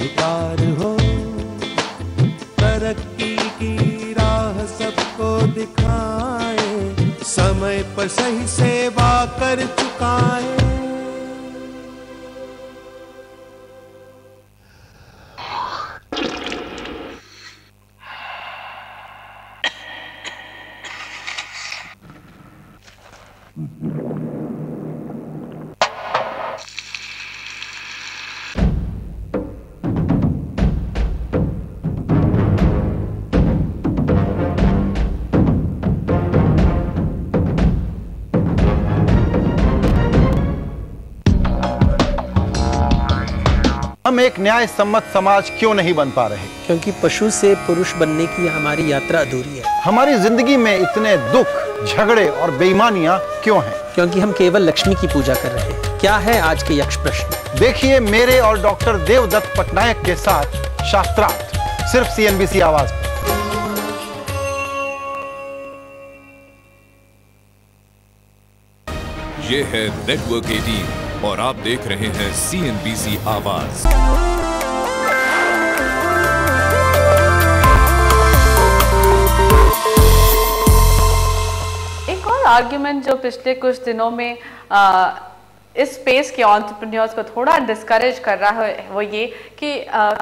बेकार हो। तरक्की की राह सबको दिखाए, समय पर सही सेवा कर चुकाए। हम एक न्याय सम्मत समाज क्यों नहीं बन पा रहे? क्योंकि पशु से पुरुष बनने की हमारी यात्रा अधूरी है। हमारी जिंदगी में इतने दुख, झगड़े और बेईमानियां क्यों हैं? क्योंकि हम केवल लक्ष्मी की पूजा कर रहे हैं। क्या है आज के यक्ष प्रश्न? देखिए मेरे और डॉक्टर देवदत्त पटनायक के साथ शास्त्रार्थ, सिर्फ सीएनबीसी आवाज पर। ये है नेटवर्क 18 और आप देख रहे हैं सीएनबीसी आवाज। एक और आर्ग्यूमेंट जो पिछले कुछ दिनों में इस स्पेस के एंटरप्रेन्योर्स को थोड़ा डिस्करेज कर रहा है वो ये कि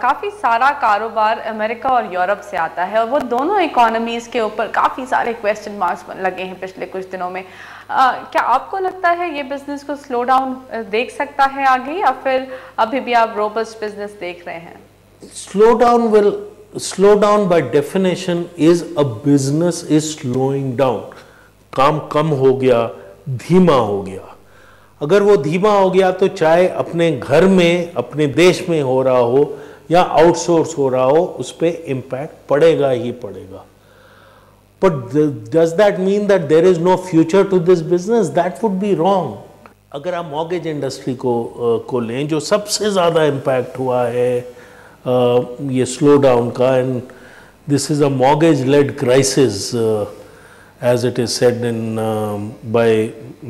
काफ़ी सारा कारोबार अमेरिका और यूरोप से आता है और वो दोनों इकोनॉमीज़ के ऊपर काफ़ी सारे क्वेश्चन मार्क्स लगे हैं पिछले कुछ दिनों में। क्या आपको लगता है ये बिजनेस को स्लो डाउन देख सकता है आगे, या फिर अभी भी आप रोबस्ट बिजनेस देख रहे हैं? Slow down by definition is a business is slowing down. काम कम हो गया, धीमा हो गया। अगर वो धीमा हो गया तो चाहे अपने घर में, अपने देश में हो रहा हो या आउटसोर्स हो रहा हो, उस पर इम्पैक्ट पड़ेगा ही पड़ेगा। But does that mean that there is no future to this business? That would be wrong. अगर आप मॉर्गेज इंडस्ट्री को लें, जो सबसे ज़्यादा इम्पैक्ट हुआ है ये स्लो डाउन का, and this is a mortgage led crisis as it is said by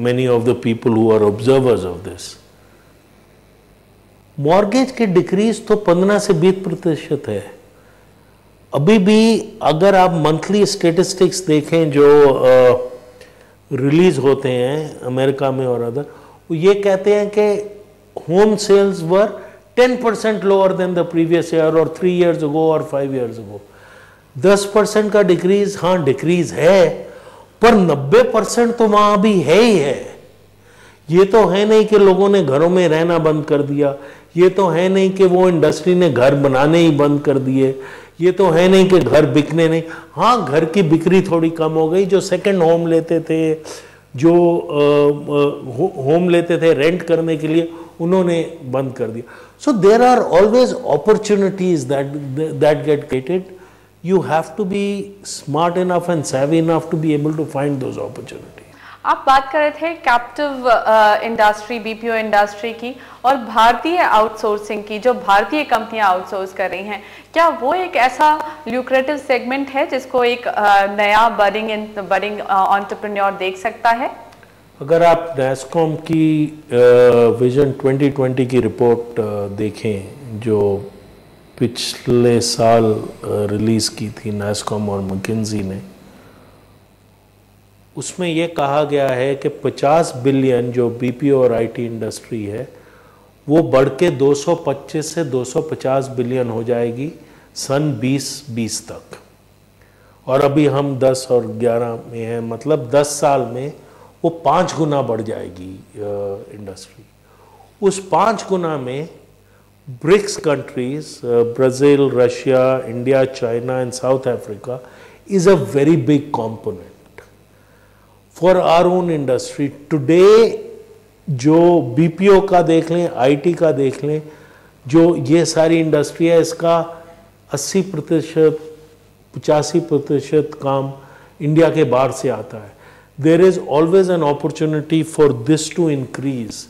many of the people who are observers of this. Mortgage की डिक्रीज तो 15 से 20% है। अभी भी अगर आप मंथली स्टेटिस्टिक्स देखें जो रिलीज होते हैं अमेरिका में और अदर, वो ये कहते हैं कि home sales were 10% lower than the previous year और 3 years ago और 5 years ago। 10% का डिक्रीज, हाँ डिक्रीज है, पर 90% तो वहां भी है ही है। ये तो है नहीं कि लोगों ने घरों में रहना बंद कर दिया, ये तो है नहीं कि वो इंडस्ट्री ने घर बनाने ही बंद कर दिए, ये तो है नहीं कि घर बिकने नहीं। हाँ, घर की बिक्री थोड़ी कम हो गई। जो सेकंड होम लेते थे, जो होम लेते थे रेंट करने के लिए, उन्होंने बंद कर दिया। So there are always opportunities that get created. You have to be smart enough and savvy enough to be able to find those opportunities. आप बात कर रहे थे कैप्टिव इंडस्ट्री, बीपीओ इंडस्ट्री की और भारतीय आउटसोर्सिंग की, जो भारतीय कंपनियां आउटसोर्स कर रही हैं। क्या वो एक ऐसा ल्यूक्रेटिव सेगमेंट है जिसको एक नया बडिंग एंटरप्रेन्योर देख सकता है? अगर आप नैस्कॉम की विजन 2020 की रिपोर्ट देखें जो पिछले साल रिलीज की थी नैस्कॉम और मैकिन्जी ने, उसमें यह कहा गया है कि 50 बिलियन जो बीपीओ और आईटी इंडस्ट्री है वो बढ़ के 225 से 250 बिलियन हो जाएगी सन 2020 तक। और अभी हम 10 और 11 में हैं, मतलब 10 साल में वो 5 गुना बढ़ जाएगी इंडस्ट्री। उस 5 गुना में BRICS countries, Brazil, Russia, India, China and South Africa is a very big component. For our own industry, today जो BPO का देख लें, IT का देख लें, जो ये सारी इंडस्ट्री है, इसका 80%, 85% काम इंडिया के बाहर से आता है। There is always an opportunity for this to increase.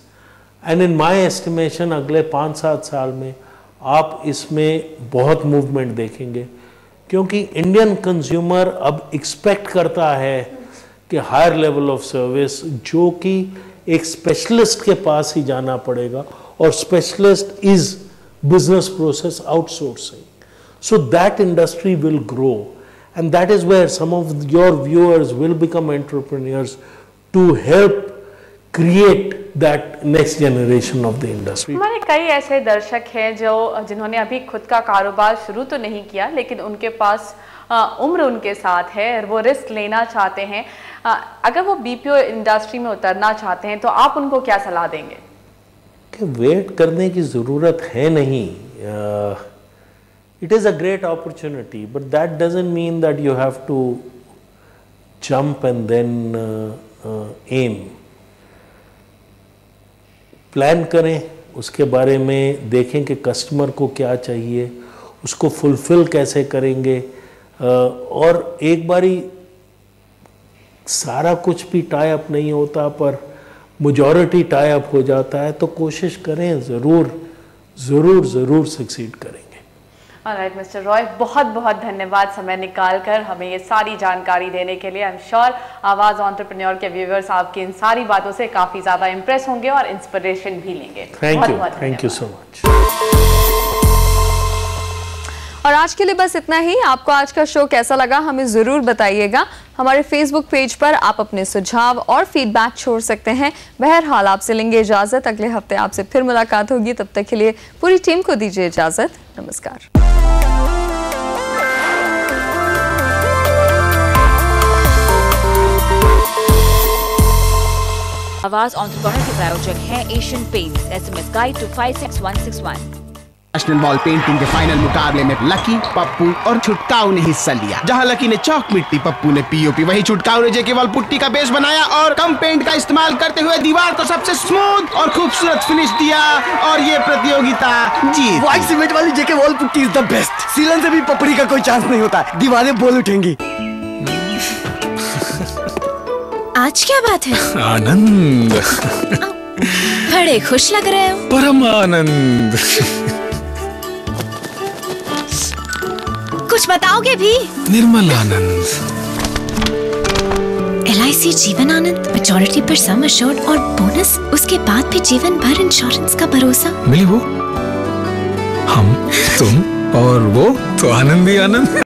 And in my estimation अगले 5-7 साल में आप इसमें बहुत मूवमेंट देखेंगे, क्योंकि इंडियन कंज्यूमर अब एक्सपेक्ट करता है कि हायर लेवल ऑफ सर्विस, जो कि एक स्पेशलिस्ट के पास ही जाना पड़ेगा, और specialist is business process outsourcing. So that industry will grow, and that is where some of your viewers will become entrepreneurs to help create that next generation of the industry. हमारे कई ऐसे दर्शक हैं जिन्होंने अभी खुद का कारोबार शुरू तो नहीं किया, लेकिन उनके पास उम्र उनके साथ है और वो रिस्क लेना चाहते हैं। अगर वो बीपीओ इंडस्ट्री में उतरना चाहते हैं तो आप उनको क्या सलाह देंगे? कि वेट करने की ज़रूरत है नहीं। It is a great opportunity, but that doesn't mean that you have to jump and then aim. Plan करें, उसके बारे में देखें कि कस्टमर को क्या चाहिए, उसको फुलफिल कैसे करेंगे, और एक बारी सारा कुछ भी टाई अप नहीं होता पर मेजॉरिटी टाई अप हो जाता है, तो कोशिश करें, ज़रूर सक्सीड करेंगे। ऑलराइट मिस्टर रॉय, बहुत बहुत धन्यवाद समय निकालकर हमें ये सारी जानकारी देने के लिए। आई एम श्योर आवाज़ एंटरप्रेन्योर के व्यूअर्स आपकी इन सारी बातों से काफ़ी ज़्यादा इम्प्रेस होंगे और इंस्पिरेशन भी लेंगे। Thank you so much. और आज के लिए बस इतना ही। आपको आज का शो कैसा लगा हमें ज़रूर बताइएगा। हमारे फेसबुक पेज पर आप अपने सुझाव और फीडबैक छोड़ सकते हैं। बहरहाल आपसे लेंगे इजाज़त, अगले हफ्ते आपसे फिर मुलाकात होगी। तब तक के लिए पूरी टीम को दीजिए इजाज़त। नमस्कार। आवाज एंटरप्रेन्योर के प्रायोजक हैं Asian Paints. SMS guide to 56161। National ball painting के फाइनल मुकाबले में लकी, पप्पू और छुटकाऊ ने हिस्सा लिया। जहां लकी ने चौक मिट्टी, पप्पू ने पीओपी, वहीं छुटकाऊ ने जेके वॉल पुट्टी का बेस बनाया और कम पेंट का इस्तेमाल करते हुए दीवार को सबसे स्मूथ और खूबसूरत फिनिश दिया और ये प्रतियोगिता जीत। व्हाइट सीमेंट वाली JK wall putty is the best. सीलन से भी पपड़ी का कोई चांस नहीं होता, दीवारें बोल उठेंगी। आज क्या बात है? आनंद। बड़े खुश लग रहे हो। परम आनंद। कुछ बताओगे भी? निर्मल आनंद। LIC जीवन आनंद, मैच्योरिटी पर सम अश्योर्ड और बोनस, उसके बाद भी जीवन भर इंश्योरेंस का भरोसा। मिली वो, हम, तुम और वो, तो आनंद ही आनंद।